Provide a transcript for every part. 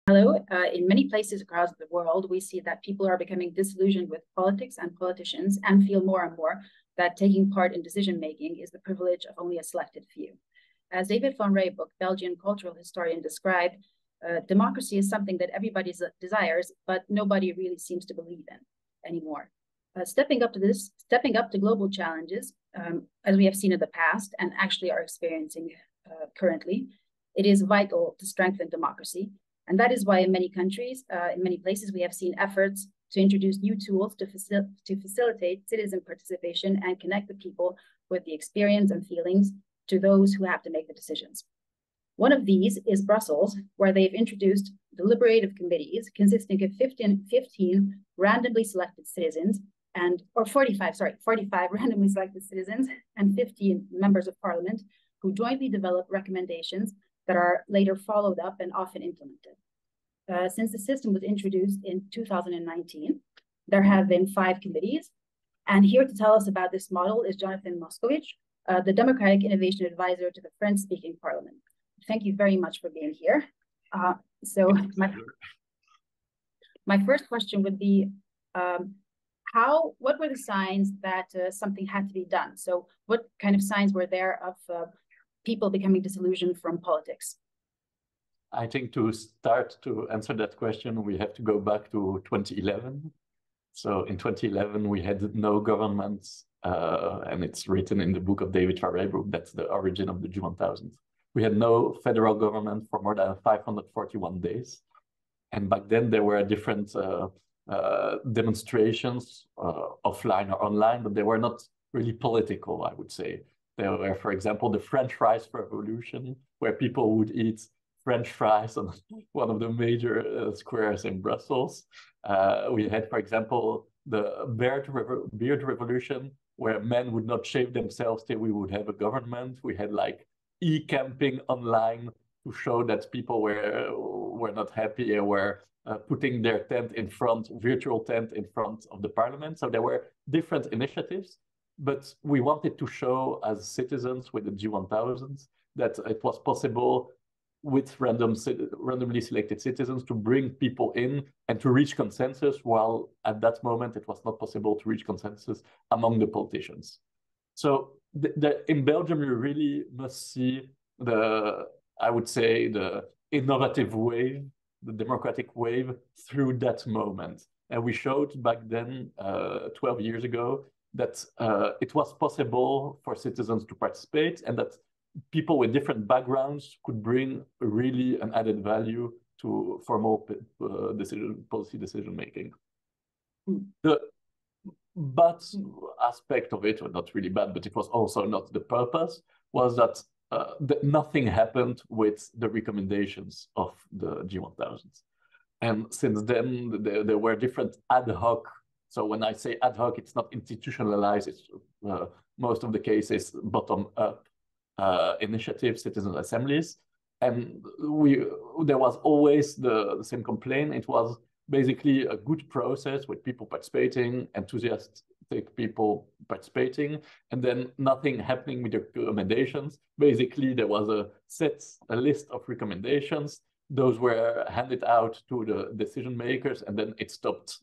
Hello. In many places across the world, we see that people are becoming disillusioned with politics and politicians and feel more and more that taking part in decision-making is the privilege of only a selected few. As David van Riebeeck, Belgian cultural historian, described, democracy is something that everybody desires, but nobody really seems to believe in anymore. Stepping up to global challenges, as we have seen in the past and actually are experiencing currently, it is vital to strengthen democracy. And that is why in many countries, in many places, we have seen efforts to introduce new tools to facilitate citizen participation and connect the people with the experience and feelings to those who have to make the decisions. One of these is Brussels, where they've introduced deliberative committees consisting of 15 randomly selected citizens or 45 randomly selected citizens and 15 members of parliament who jointly develop recommendations that are later followed up and often implemented. Since the system was introduced in 2019, there have been 5 committees. And here to tell us about this model is Jonathan Moskovic-csal, the Democratic Innovation Advisor to the French-speaking Parliament. Thank you very much for being here. So my first question would be, what were the signs that something had to be done? So what kind of signs were there of people becoming disillusioned from politics? I think to start to answer that question, we have to go back to 2011. So in 2011, we had no government, and it's written in the book of David van Riebeeck, that's the origin of the G1000. We had no federal government for more than 541 days. And back then there were different demonstrations, offline or online, but they were not really political, I would say. There were, for example, the French fries revolution, where people would eat French fries on one of the major squares in Brussels. We had, for example, the beard revolution, where men would not shave themselves till we would have a government. We had like e-camping online to show that people were not happy and were putting their virtual tent in front of the parliament. So there were different initiatives. But we wanted to show as citizens with the G1000 that it was possible with randomly selected citizens to bring people in and to reach consensus, while at that moment it was not possible to reach consensus among the politicians. So in Belgium, you really must see I would say, the innovative wave, the democratic wave through that moment. And we showed back then, 12 years ago, that it was possible for citizens to participate and that people with different backgrounds could bring really an added value to formal policy decision making. The bad aspect of it, or not really bad, but it was also not the purpose, was that nothing happened with the recommendations of the G1000. And since then, there were different ad hoc. So when I say ad hoc, it's not institutionalized. It's most of the cases bottom-up initiatives, citizen assemblies. And there was always the same complaint. It was basically a good process with people participating, enthusiastic people participating, and then nothing happening with the recommendations. Basically, there was a list of recommendations. Those were handed out to the decision makers, and then it stopped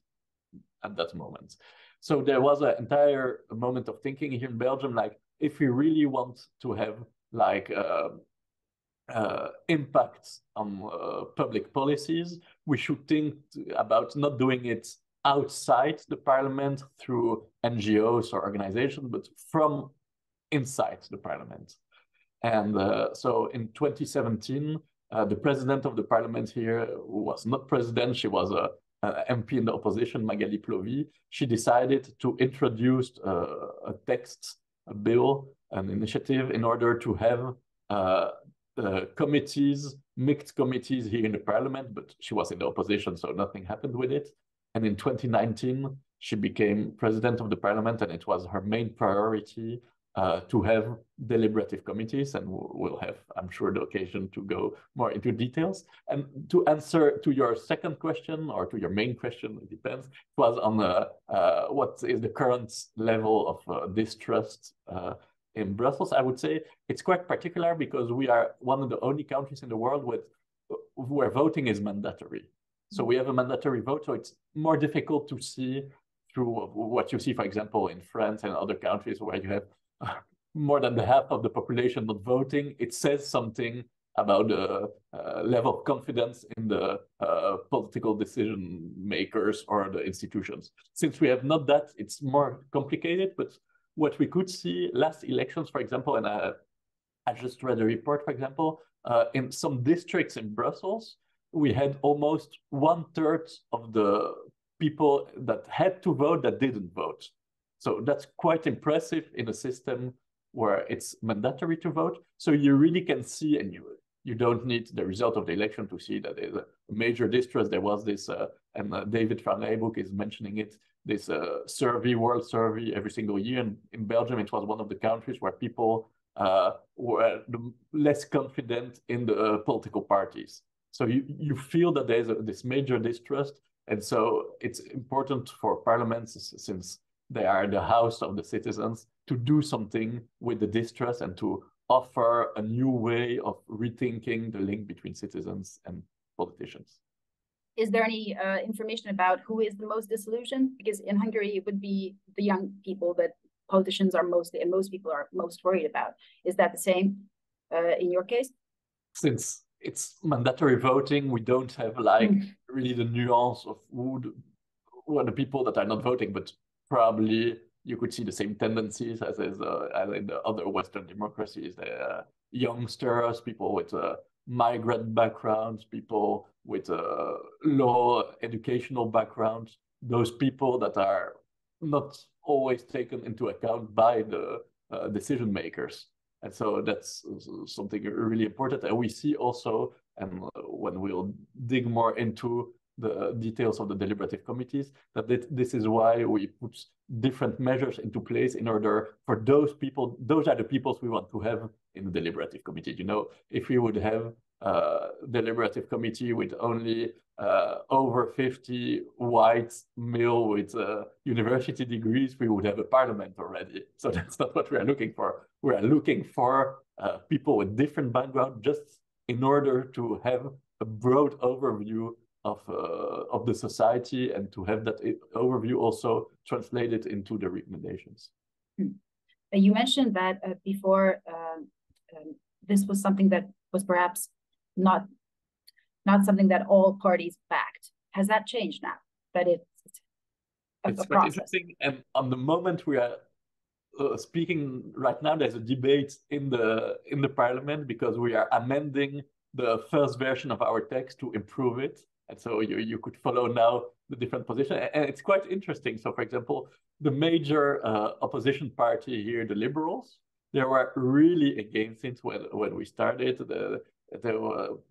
at that moment. So there was an entire moment of thinking here in Belgium, like if we really want to have like impact on public policies, we should think about not doing it outside the parliament through NGOs or organizations, but from inside the parliament. And so in 2017, the president of the parliament here, who was not president, she was a MP in the opposition, Magali Plovy, she decided to introduce a text, a bill, an initiative in order to have committees, mixed committees here in the parliament, but she was in the opposition, so nothing happened with it. And in 2019, she became president of the parliament, and it was her main priority to have deliberative committees, and we'll have, I'm sure, the occasion to go more into details. And to answer to your second question, or to your main question, it depends, it was on what is the current level of distrust in Brussels. I would say it's quite particular because we are one of the only countries in the world with where voting is mandatory. So we have a mandatory vote, so it's more difficult to see through what you see, for example, in France and other countries where you have more than the half of the population not voting. It says something about the level of confidence in the political decision makers or the institutions. Since we have not that, it's more complicated, but what we could see last elections, for example, and I just read a report, for example, in some districts in Brussels, we had almost 1/3 of the people that had to vote that didn't vote. So that's quite impressive in a system where it's mandatory to vote. So you really can see, and you don't need the result of the election to see that there's a major distrust. There was this, and David van Rijbroek is mentioning it, this survey, world survey every single year. And in Belgium, it was one of the countries where people were less confident in the political parties. So you feel that there's this major distrust. And so it's important for parliaments, since they are the house of the citizens, to do something with the distrust and to offer a new way of rethinking the link between citizens and politicians. Is there any information about who is the most disillusioned? Because in Hungary, it would be the young people that politicians are mostly, and most people are most worried about. Is that the same in your case? Since it's mandatory voting, we don't have really the nuance of who are the people that are not voting, but probably you could see the same tendencies as in the other Western democracies. The youngsters, people with migrant backgrounds, people with low educational backgrounds, those people that are not always taken into account by the decision makers. And so that's something really important. And we see also, and when we'll dig more into the details of the deliberative committees, that this is why we put different measures into place in order for those people, those are the peoples we want to have in the deliberative committee. You know, if we would have a deliberative committee with only over 50 white male with university degrees, we would have a parliament already. So that's not what we are looking for. We are looking for people with different backgrounds, just in order to have a broad overview of the society, and to have that overview also translated into the recommendations. You mentioned that before this was something that was perhaps not something that all parties backed. Has that changed now? That it's quite interesting. And on the moment we are speaking right now, there's a debate in the parliament, because we are amending the first version of our text to improve it. And so you could follow now the different positions. And it's quite interesting. So, for example, the major opposition party here, the Liberals, they were really against it when we started.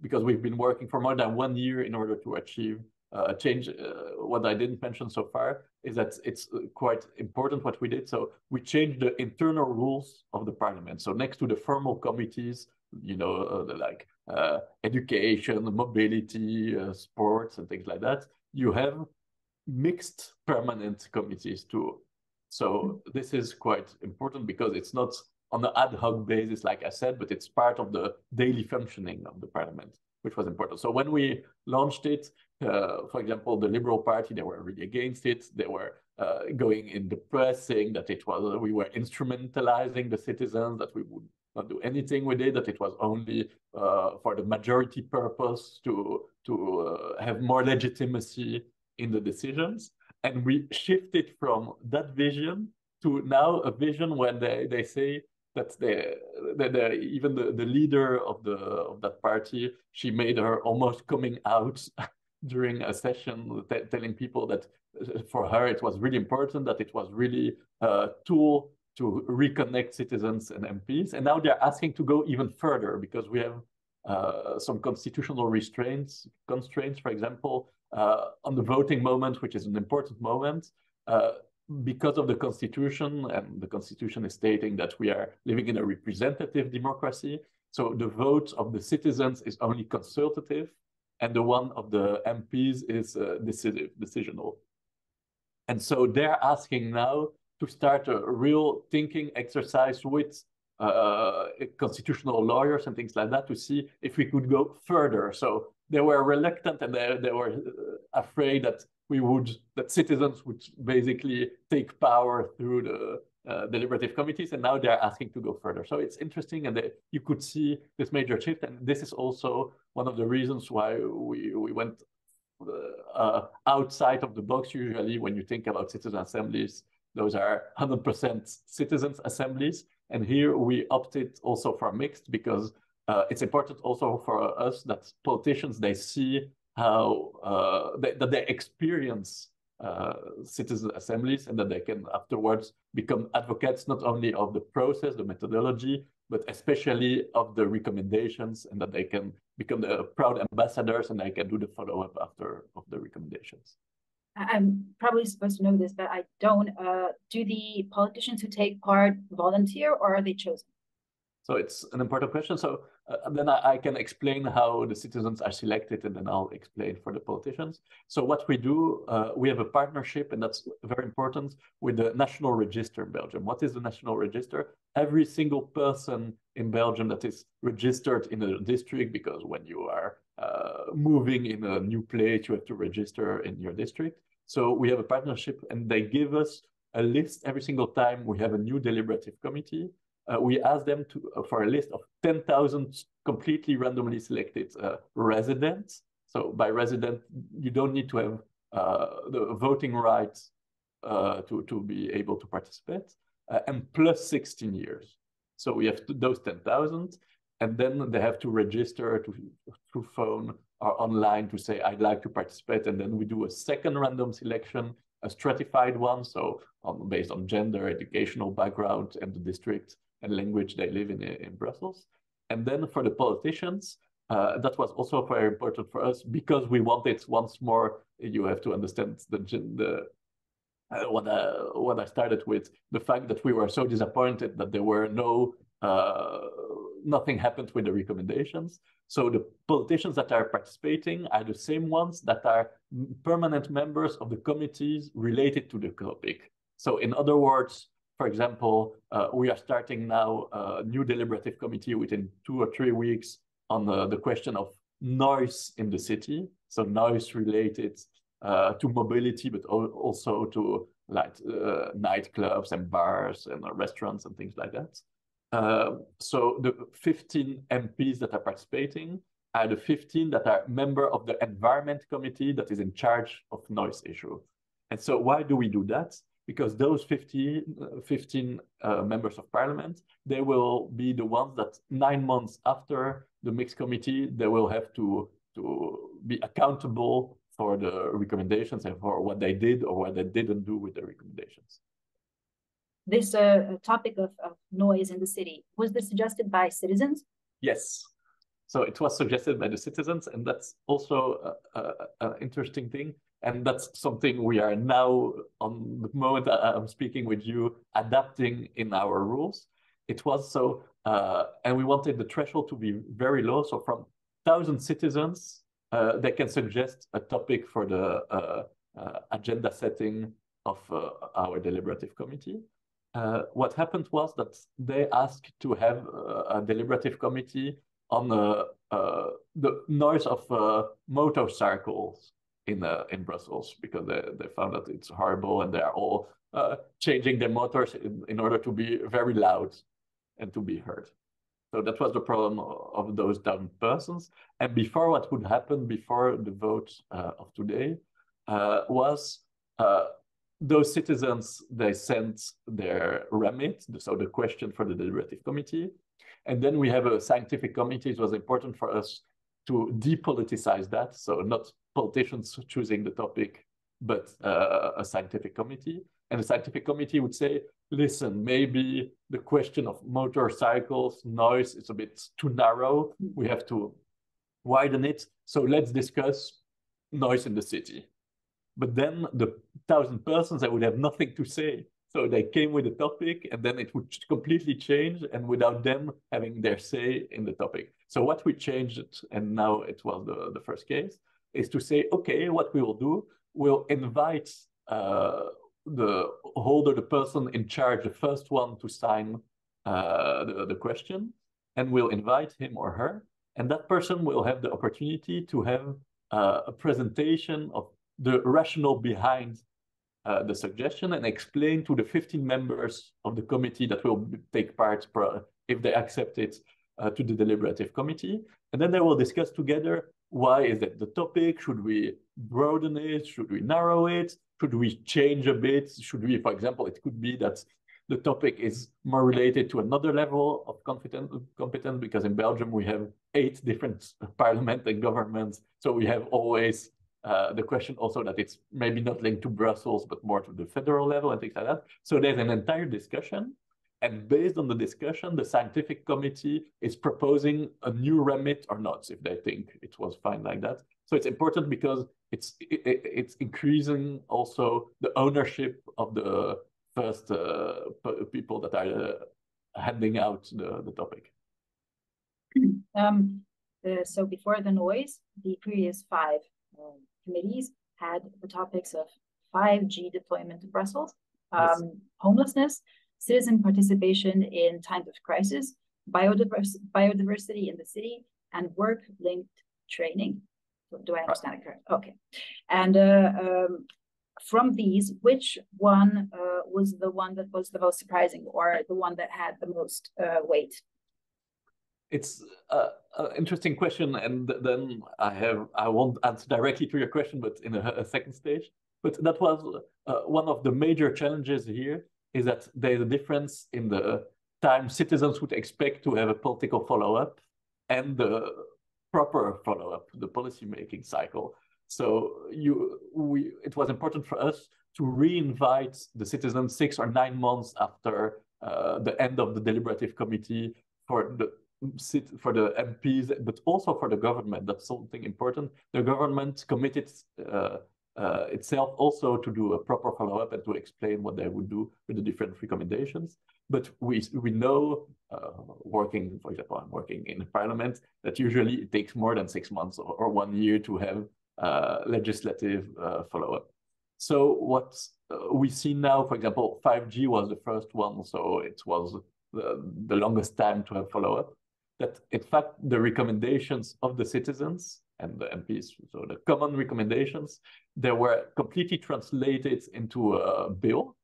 Because we've been working for more than 1 year in order to achieve a change. What I didn't mention so far is that it's quite important what we did. So we changed the internal rules of the parliament. So next to the formal committees, you know, education, mobility, sports, and things like that, you have mixed permanent committees too. So this is quite important, because it's not on an ad hoc basis, like I said, but it's part of the daily functioning of the parliament, which was important. So when we launched it, for example, the Liberal Party, they were really against it. They were going in the press saying that we were instrumentalizing the citizens, that we would not do anything with it, that it was only for the majority purpose to have more legitimacy in the decisions. And we shifted from that vision to now a vision when they say that even the leader of that party, she made her almost coming out during a session, telling people that for her it was really important, that it was really a tool to reconnect citizens and MPs. And now they're asking to go even further, because we have some constitutional constraints, for example, on the voting moment, which is an important moment, because of the Constitution, and the Constitution is stating that we are living in a representative democracy. So the vote of the citizens is only consultative, and the one of the MPs is decisional. And so they're asking now to start a real thinking exercise with constitutional lawyers and things like that, to see if we could go further. So they were reluctant, and they were afraid that citizens would basically take power through the deliberative committees, and now they're asking to go further. So it's interesting, and you could see this major shift, and this is also one of the reasons why we went outside of the box. Usually when you think about citizen assemblies, those are 100% citizens assemblies, and here we opted also for mixed, because it's important also for us that politicians, they see how that they experience citizen assemblies, and that they can afterwards become advocates not only of the process, the methodology, but especially of the recommendations, and that they can become the proud ambassadors, and they can do the follow-up after of the recommendations. I'm probably supposed to know this, but I don't. Do the politicians who take part volunteer, or are they chosen? So it's an important question. So then I can explain how the citizens are selected, and then I'll explain for the politicians. So what we do, we have a partnership, and that's very important, with the National Register in Belgium. What is the National Register? Every single person in Belgium that is registered in a district, because when you are moving in a new place, you have to register in your district. So we have a partnership, and they give us a list every single time we have a new deliberative committee. We ask them for a list of 10,000 completely randomly selected residents. So by resident, you don't need to have the voting rights to be able to participate, and plus 16 years. So we have those 10,000, and then they have to register through phone or online to say, I'd like to participate. And then we do a second random selection, a stratified one, so based on gender, educational background, and the district and language they live in Brussels. And then for the politicians, that was also very important for us, because we wanted, once more, you have to understand what I started with, the fact that we were so disappointed that there were nothing happened with the recommendations. So the politicians that are participating are the same ones that are permanent members of the committees related to the topic. So in other words, for example, we are starting now a new deliberative committee within 2 or 3 weeks on the question of noise in the city. So noise related to mobility, but also to like nightclubs and bars and restaurants and things like that. So the 15 MPs that are participating are the 15 that are member of the environment committee that is in charge of noise issue. And so why do we do that? Because those 15 members of parliament, they will be the ones that 9 months after the mixed committee, they will have to be accountable for the recommendations and for what they did or what they didn't do with the recommendations. This topic of noise in the city, was this suggested by citizens? Yes. So it was suggested by the citizens, and that's also an interesting thing. And that's something we are now, on the moment I'm speaking with you, adapting in our rules. It was so, and we wanted the threshold to be very low. So from 1,000 citizens, they can suggest a topic for the agenda setting of our deliberative committee. What happened was that they asked to have a deliberative committee on the noise of motorcycles in Brussels, because they found that it's horrible, and they are all changing their motors in order to be very loud and to be heard. So that was the problem of those 1,000 persons. And before, what would happen before the vote of today was those citizens, they sent their remit, so the question for the deliberative committee. And then we have a scientific committee. It was important for us to depoliticize that. So not politicians choosing the topic, but a scientific committee. And the scientific committee would say, listen, maybe the question of motorcycles, noise is a bit too narrow. We have to widen it. So let's discuss noise in the city. But then the 1,000 persons, they would have nothing to say. So they came with a topic, and then it would completely change, and without them having their say in the topic. So what we changed, and now it was the first case, is to say, okay, what we will do, we'll invite the holder, the person in charge, the first one to sign the question, and we'll invite him or her. And that person will have the opportunity to have a presentation of the rationale behind the suggestion and explain to the 15 members of the committee that will take part, if they accept it, to the deliberative committee. And then they will discuss together, why is that the topic? Should we broaden it? Should we narrow it? Should we change a bit? Should we, for example, it could be that the topic is more related to another level of competence, because in Belgium we have 8 different parliament and governments. So we have always the question also that it's maybe not linked to Brussels, but more to the federal level and things like that. So there's an entire discussion. And based on the discussion, the scientific committee is proposing a new remit or not, if they think it was fine like that. So it's important because it's increasing also the ownership of the first people that are handing out the topic. So before the noise, the previous 5 committees had the topics of 5G deployment to Brussels, Yes. Homelessness, citizen participation in times of crisis, biodiversity in the city, and work-linked training. Do I understand it correct? Okay. And from these, which one was the one that was the most surprising, or the one that had the most weight? It's an interesting question, and then I won't answer directly to your question, but in a second stage. But that was one of the major challenges here, is that there's a difference in the time citizens would expect to have a political follow-up and the proper follow-up, the policy-making cycle. So it was important for us to re-invite the citizens 6 or 9 months after the end of the deliberative committee for the MPs, but also for the government. That's something important. The government committed itself also to do a proper follow-up and to explain what they would do with the different recommendations. But we know, working, for example, I'm working in the parliament, that usually it takes more than 6 months or 1 year to have legislative follow-up. So what we see now, for example, 5G was the first one, so it was the longest time to have follow-up. That in fact, the recommendations of the citizens and the MPs, so the common recommendations, they were completely translated into a bill.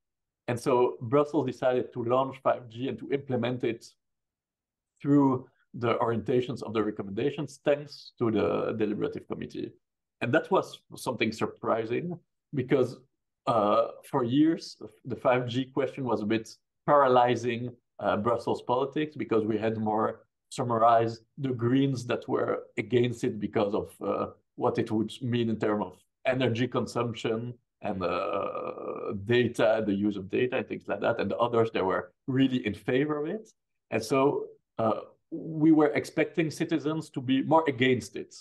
And so Brussels decided to launch 5G and to implement it through the orientations of the recommendations, thanks to the deliberative committee. And that was something surprising, because for years, the 5G question was a bit paralyzing Brussels politics, because we had more summarize the Greens that were against it because of what it would mean in terms of energy consumption and data, the use of data and things like that. And the others, they were really in favor of it. And so we were expecting citizens to be more against it.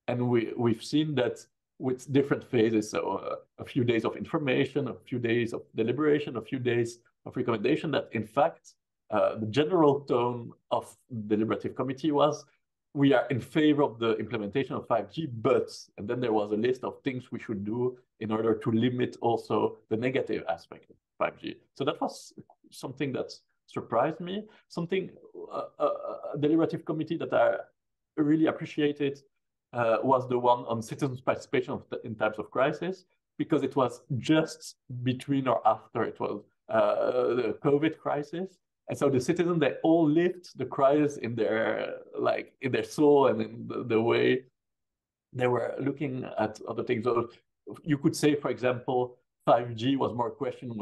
And we've seen that with different phases. So a few days of information, a few days of deliberation, a few days of recommendation, that in fact, the general tone of the deliberative committee was, we are in favor of the implementation of 5G, but, and then there was a list of things we should do in order to limit also the negative aspect of 5G. So that was something that surprised me. Something, a deliberative committee that I really appreciated was the one on citizens' participation in times of crisis, because it was just between or after it was the COVID crisis. And so the citizens, they all lived the crisis in their soul and in the way they were looking at other things. So you could say, for example, 5G was more a question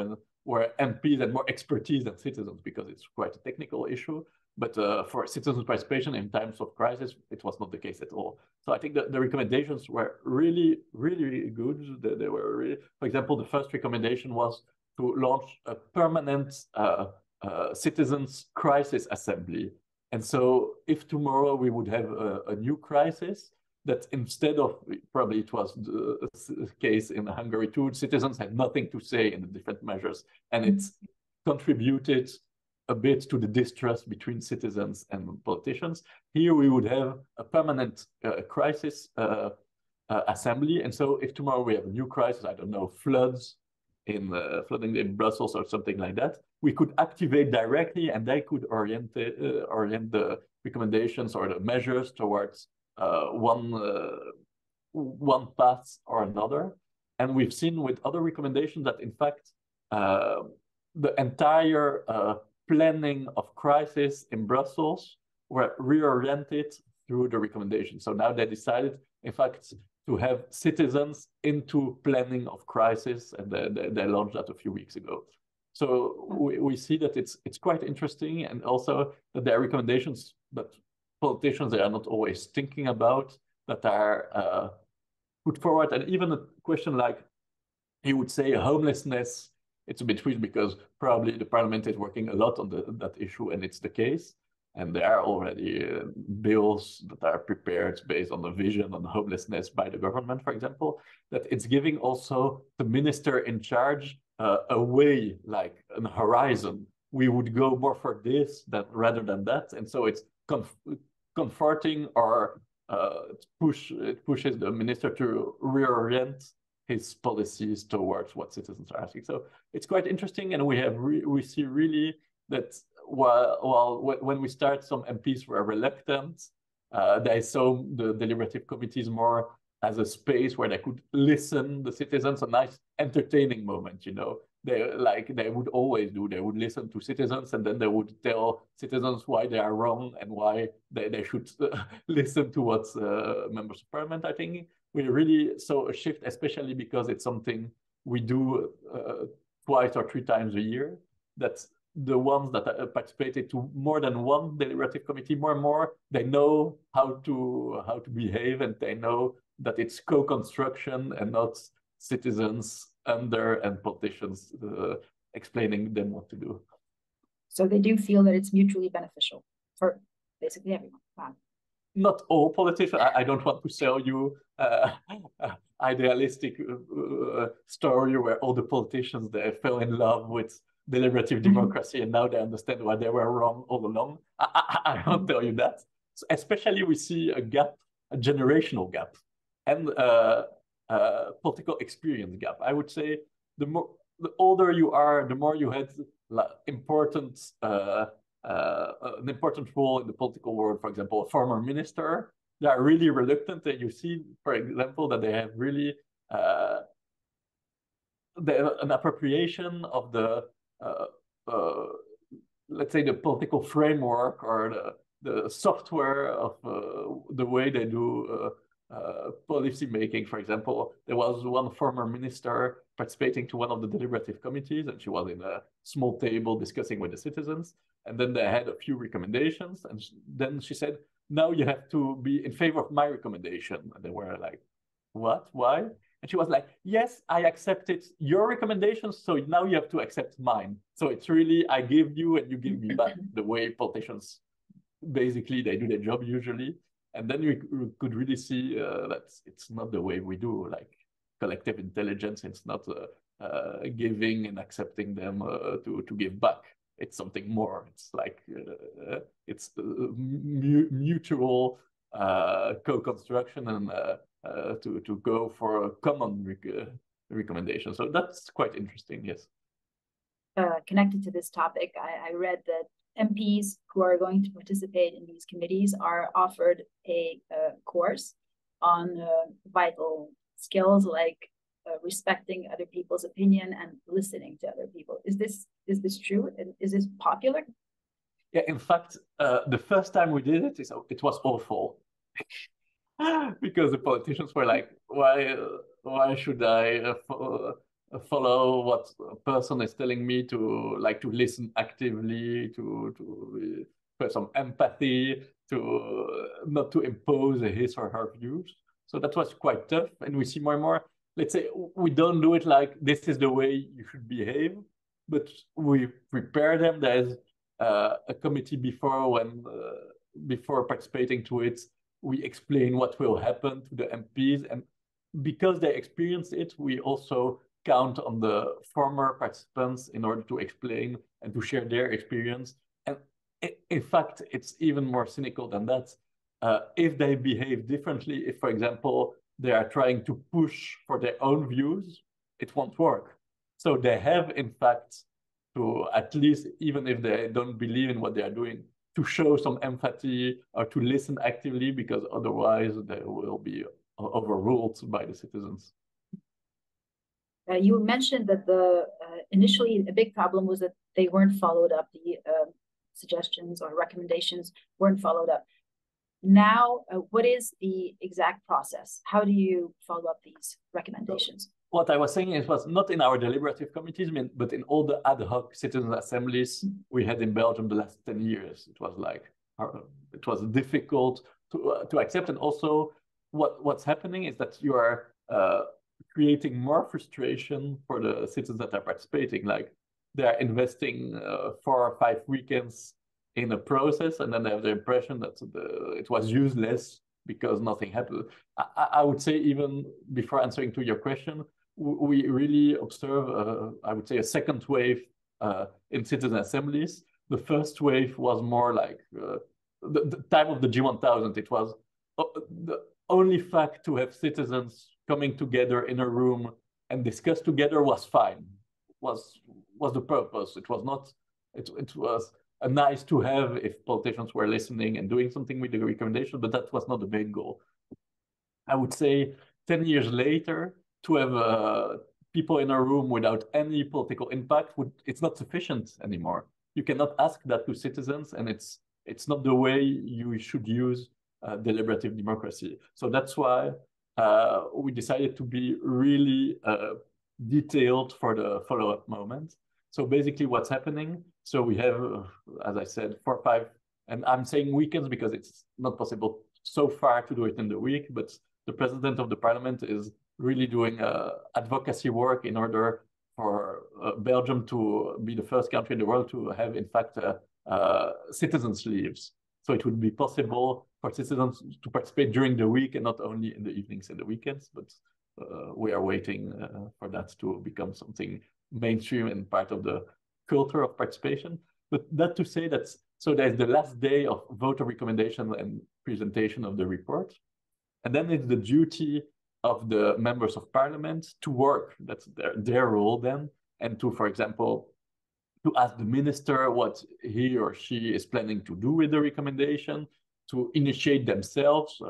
where MPs had more expertise than citizens, because it's quite a technical issue. But for citizens' participation in times of crisis, it was not the case at all. So I think that the recommendations were really, really, really good. They were really, for example, the first recommendation was to launch a permanent citizens' crisis assembly. And so if tomorrow we would have a new crisis, that instead of, probably it was the case in Hungary too, citizens had nothing to say in the different measures. And it contributed a bit to the distrust between citizens and politicians. Here we would have a permanent crisis assembly. And so if tomorrow we have a new crisis, I don't know, flooding in Brussels or something like that, we could activate directly, and they could orient the recommendations or the measures towards one path or another. And we've seen with other recommendations that, in fact, the entire planning of crisis in Brussels were reoriented through the recommendation. So now they decided, in fact, to have citizens into planning of crisis, and they launched that a few weeks ago. So we see that it's quite interesting, and also that there are recommendations that politicians, they are not always thinking about, that are put forward. And even a question like, you would say, homelessness, it's a bit weird because probably the parliament is working a lot on that issue, and it's the case. And there are already bills that are prepared based on the vision on homelessness by the government, for example, that it's giving also the minister in charge a way, like an horizon. We would go more for this rather than that. And so it's comforting, or it pushes the minister to reorient his policies towards what citizens are asking. So it's quite interesting, and we see really that when we start, some MPs were reluctant. They saw the deliberative committees more as a space where they could listen the citizens, a nice entertaining moment, you know. They would always do. They would listen to citizens, and then they would tell citizens why they are wrong and why they should listen to what members of parliament are thinking. We really saw a shift, especially because it's something we do twice or 3 times a year, that the ones that participated to more than one deliberative committee, more and more, they know how to behave, and they know that it's co-construction and not citizens under and politicians explaining them what to do. So they do feel that it's mutually beneficial for basically everyone. Wow. Not all politicians. I don't want to sell you idealistic story where all the politicians, they fell in love with deliberative democracy and now they understand why they were wrong all along. I won't tell you that. So especially we see a gap, a generational gap, and political experience gap. I would say the older you are, the more you had an important role in the political world. For example, a former minister, they are really reluctant, and you see, for example, that they have really an appropriation of the let's say the political framework or the software of the way they do policy making. For example, there was one former minister participating to one of the deliberative committees, and she was in a small table discussing with the citizens, and then they had a few recommendations, and then she said, now you have to be in favor of my recommendation. And they were like, what? Why? And she was like, yes, I accepted your recommendations, so now you have to accept mine. So it's really, I give you and you give me back, the way politicians, basically, they do their job usually. And then we could really see that it's not the way we do, like collective intelligence. It's not giving and accepting them to give back. It's something more. It's like, it's mutual co-construction and to go for a common recommendation. So that's quite interesting, yes. Connected to this topic, I read that MPs who are going to participate in these committees are offered a course on vital skills like respecting other people's opinion and listening to other people. Is this true? Is this popular? Yeah, in fact, the first time we did it, it was awful. Because the politicians were like, why should I follow what a person is telling me, to listen actively, to have some empathy, to not to impose his or her views. So that was quite tough. And we see more and more, let's say, we don't do it like this is the way you should behave, but we prepare them. There's a committee before participating to it. We explain what will happen to the MPs, and because they experienced it, we also count on the former participants in order to explain and to share their experience. And in fact, it's even more cynical than that. If they behave differently, if, for example, they are trying to push for their own views, it won't work. So they have, in fact, to at least, even if they don't believe in what they are doing, to show some empathy or to listen actively, because otherwise they will be overruled by the citizens. You mentioned that initially a big problem was that they weren't followed up. The suggestions or recommendations weren't followed up. Now, what is the exact process? How do you follow up these recommendations? What I was saying, it was not in our deliberative committees, but in all the ad hoc citizen assemblies we had in Belgium the last 10 years. It was like, it was difficult to accept. And also what's happening is that you are creating more frustration for the citizens that are participating. Like, they are investing 4 or 5 weekends in a process, and then they have the impression that it was useless because nothing happened. I would say, even before answering to your question, we really observe, I would say, a second wave in citizen assemblies. The first wave was more like the time of the G1000. It was the only fact to have citizens coming together in a room and discuss together was fine, was the purpose. It was not, it was a nice to have if politicians were listening and doing something with the recommendation, but that was not the main goal. I would say 10 years later, to have people in a room without any political impact, it's not sufficient anymore. You cannot ask that to citizens, and it's not the way you should use deliberative democracy. So that's why we decided to be really detailed for the follow-up moment. So basically what's happening, so we have, as I said, 4 or 5, and I'm saying weekends because it's not possible so far to do it in the week, but the president of the parliament is really doing advocacy work in order for Belgium to be the first country in the world to have, in fact, citizens' leaves. So it would be possible for citizens to participate during the week and not only in the evenings and the weekends, but we are waiting for that to become something mainstream and part of the culture of participation. But that to say that, so there's the last day of voter recommendation and presentation of the report. And then it's the duty of the members of parliament to work. That's their role then. And to, for example, to ask the minister what he or she is planning to do with the recommendation, to initiate themselves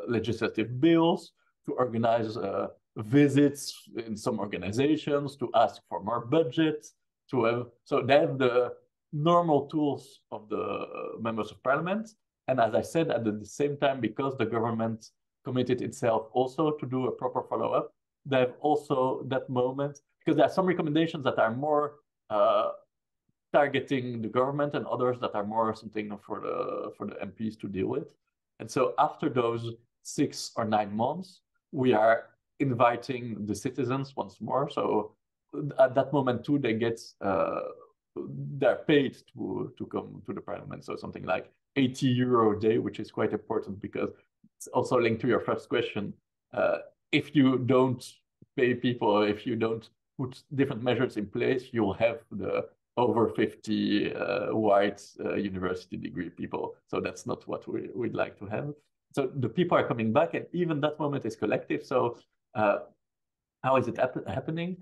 legislative bills, to organize visits in some organizations, to ask for more budget, to have, so they have the normal tools of the members of parliament. And as I said, at the same time, because the government committed itself also to do a proper follow-up, they have also that moment, because there are some recommendations that are more targeting the government and others that are more something for the MPs to deal with. And so after those 6 or 9 months, we are inviting the citizens once more. So at that moment too, they get, they're paid to come to the parliament. So something like €80 a day, which is quite important because it's also linked to your first question. If you don't pay people, if you don't put different measures in place, you'll have the over 50 white university degree people. So that's not what we'd like to have. So the people are coming back, and even that moment is collective. So how is it happening?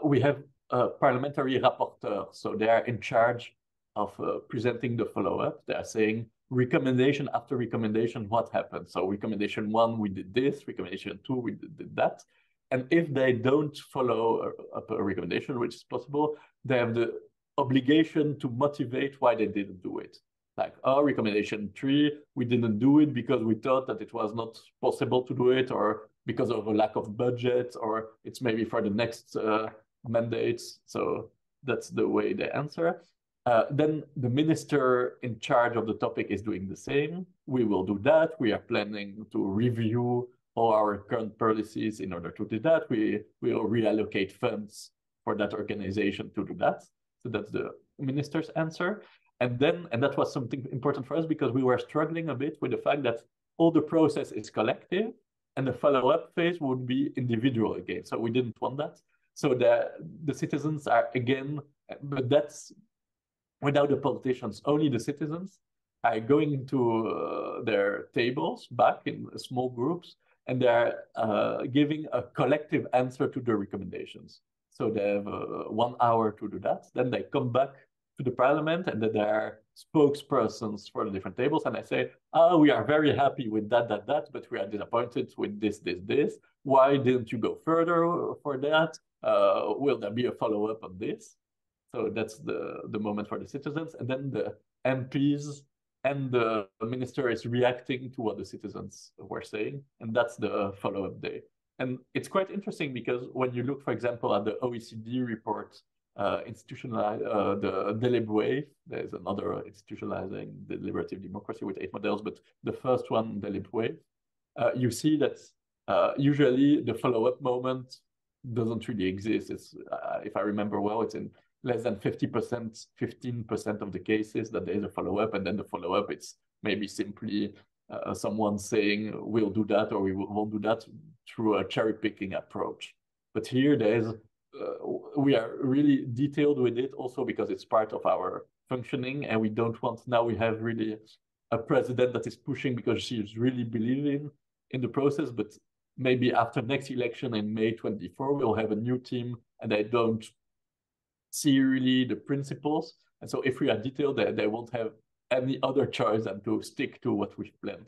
We have parliamentary rapporteurs. So they are in charge of presenting the follow-up. They are saying recommendation after recommendation, what happened? So recommendation 1, we did this. Recommendation 2, we did that. And if they don't follow up a recommendation, which is possible, they have the obligation to motivate why they didn't do it. Like, recommendation 3, we didn't do it because we thought that it was not possible to do it, or because of a lack of budget, or it's maybe for the next mandates. So that's the way they answer. Then the minister in charge of the topic is doing the same. We will do that. We are planning to review all our current policies in order to do that. We will reallocate funds for that organization to do that. So that's the minister's answer. And that was something important for us because we were struggling a bit with the fact that all the process is collective and the follow-up phase would be individual again. So we didn't want that. So the citizens are again, but that's without the politicians, only the citizens are going to their tables back in small groups, and they're giving a collective answer to the recommendations. So they have 1 hour to do that. Then they come back to the parliament, and then they're spokespersons for the different tables, and I say, oh, we are very happy with that, but we are disappointed with this. Why didn't you go further for that? Will there be a follow-up on this? So that's the moment for the citizens. And then the MPs and the minister is reacting to what the citizens were saying. And that's the follow-up day. And it's quite interesting because when you look, for example, at the OECD report, the Delib wave, there's another institutionalizing deliberative democracy with 8 models, but the first one, Delib wave, you see that usually the follow-up moment doesn't really exist. It's, if I remember well, it's in less than 50%, 15% of the cases that there is a follow-up, and then the follow-up, it's maybe simply someone saying we'll do that or we won't do that through a cherry-picking approach. But here there's we are really detailed with it also because it's part of our functioning, and we don't want, now we have really a president that is pushing because she's really believing in the process, but maybe after next election in May 24, we'll have a new team and they don't see really the principles. And so if we are detailed, they won't have any other choice than to stick to what we've planned.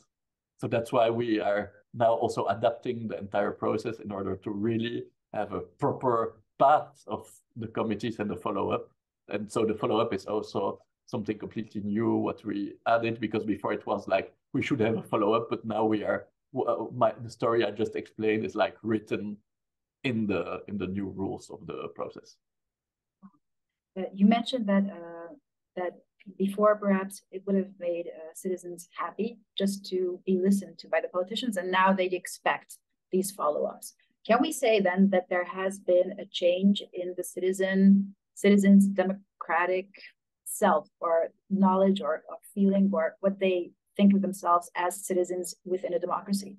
So that's why we are now also adapting the entire process in order to really have a proper path of the committees and the follow-up. And so the follow-up is also something completely new, what we added, because before it was like, we should have a follow-up, but now we are, the story I just explained is like written in the new rules of the process. You mentioned that that before perhaps it would have made citizens happy just to be listened to by the politicians, and now they'd expect these follow-ups. Can we say then that there has been a change in the citizens' democratic self or knowledge or feeling or what they think of themselves as citizens within a democracy?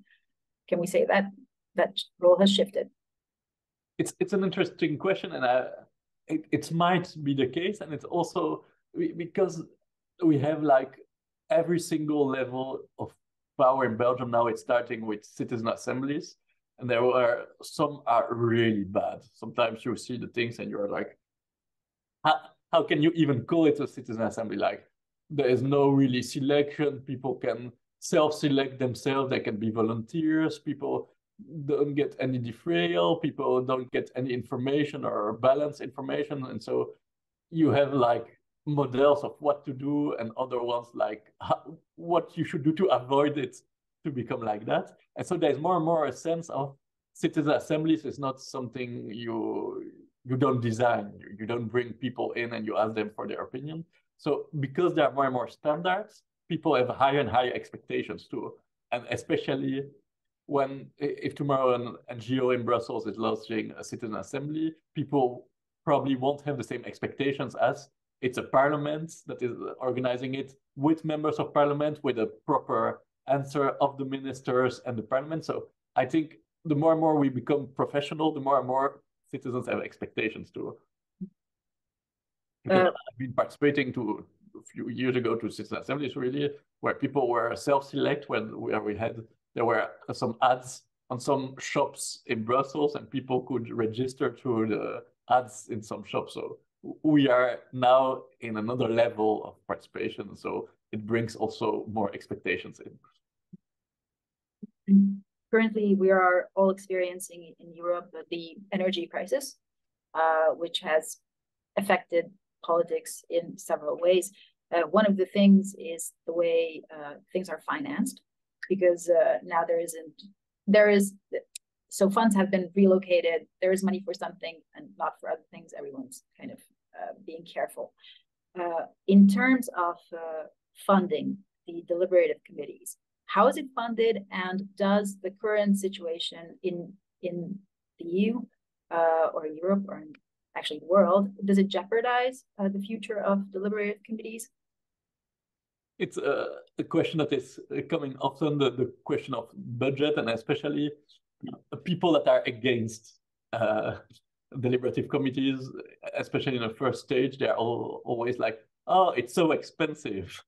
Can we say that that role has shifted? It's an interesting question, and it might be the case, and it's also because we have like every single level of power in Belgium now. It's starting with citizen assemblies. And there are some are really bad. Sometimes you see the things and you're like, how can you even call it a citizen assembly? Like, there is no really selection. People can self-select themselves. They can be volunteers. People don't get any defrayal. People don't get any information or balanced information. And so you have like models of what to do and other ones like what you should do to avoid it to become like that. And so there's more and more a sense of citizen assemblies is not something you don't design. You don't bring people in and you ask them for their opinion. So because there are more and more standards, people have higher and higher expectations too. And especially when, if tomorrow an NGO in Brussels is launching a citizen assembly, people probably won't have the same expectations as it's a parliament that is organizing it with members of parliament, with a proper answer of the ministers and the parliament. So I think the more and more we become professional, the more and more citizens have expectations too. Because I've been participating to a few years ago to citizen assemblies really, where people were self-select, there were some ads on some shops in Brussels and people could register through the ads in some shops. So we are now in another level of participation. So it brings also more expectations in. Currently, we are all experiencing in Europe the energy crisis, which has affected politics in several ways. One of the things is the way things are financed, because now so funds have been relocated. There is money for something and not for other things. Everyone's kind of being careful. In terms of funding the deliberative committees, how is it funded, and does the current situation in the EU or Europe or actually the world, does it jeopardize the future of deliberative committees? It's a question that is coming often, the question of budget, and especially people that are against deliberative committees, especially in the first stage, they're always like, oh, it's so expensive.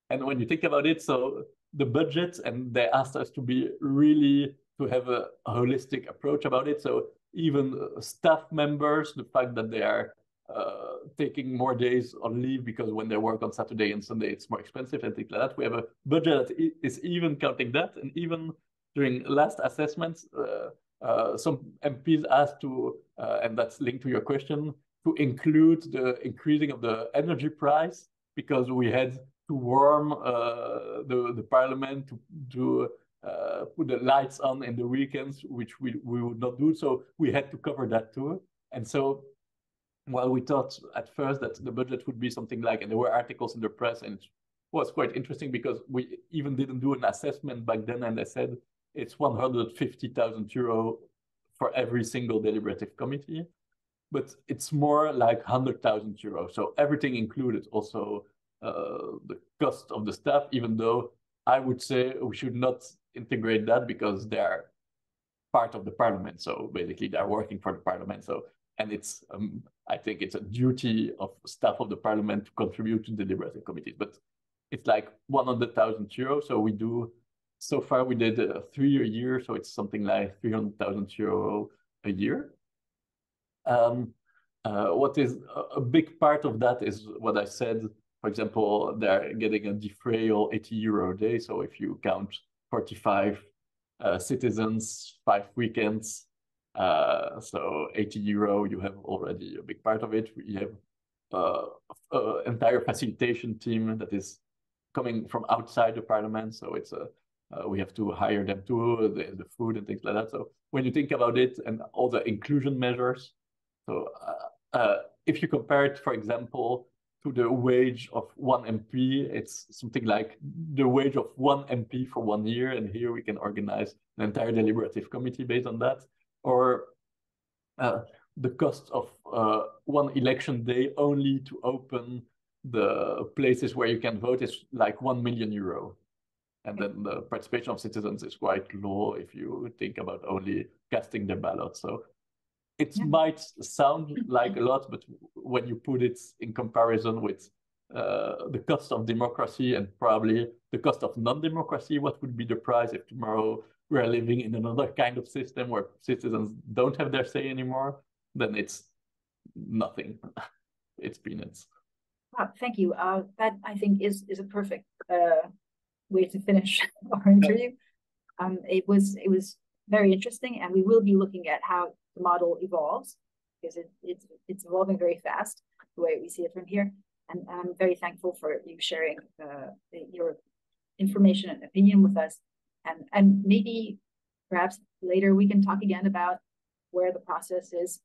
And when you think about it, so the budget, and they asked us to have a holistic approach about it. So even staff members, the fact that they are taking more days on leave because when they work on Saturday and Sunday, it's more expensive and things like that. We have a budget that is even counting that. And even during last assessments, some MPs asked to, and that's linked to your question, to include the increasing of the energy price because we had to warm the parliament to put the lights on in the weekends, which we would not do. So we had to cover that too. And so while we thought at first that the budget would be something like, and there were articles in the press, and it was quite interesting because we even didn't do an assessment back then, and they said it's 150,000 euro for every single deliberative committee, but it's more like 100,000 euro. So everything included, also the cost of the staff, even though I would say we should not integrate that because they are part of the parliament. So basically they're working for the parliament. So, and it's, I think it's a duty of staff of the parliament to contribute to the deliberative committees, but it's like 100,000 euros. So we do, so far we did 3 a year. So it's something like 300,000 euro a year. What is a big part of that is what I said. For example, they're getting a defrayal 80 euro a day. So if you count 45 citizens, 5 weekends, so 80 euro, you have already a big part of it. We have an entire facilitation team that is coming from outside the parliament. So it's we have to hire them too, the food and things like that. So when you think about it and all the inclusion measures, so if you compare it, for example, to the wage of one MP, it's something like the wage of one MP for 1 year. And here we can organize an entire deliberative committee based on that. Or the cost of one election day only to open the places where you can vote is like 1 million euro. And then the participation of citizens is quite low if you think about only casting their ballot. So it might sound like a lot, but when you put it in comparison with the cost of democracy and probably the cost of non-democracy, what would be the price if tomorrow we are living in another kind of system where citizens don't have their say anymore, then it's nothing. It's peanuts. Thank you. That I think is a perfect way to finish our interview. It was very interesting, and we will be looking at how the model evolves because it's evolving very fast the way we see it from here. And I'm very thankful for you sharing your information and opinion with us. And maybe perhaps later we can talk again about where the process is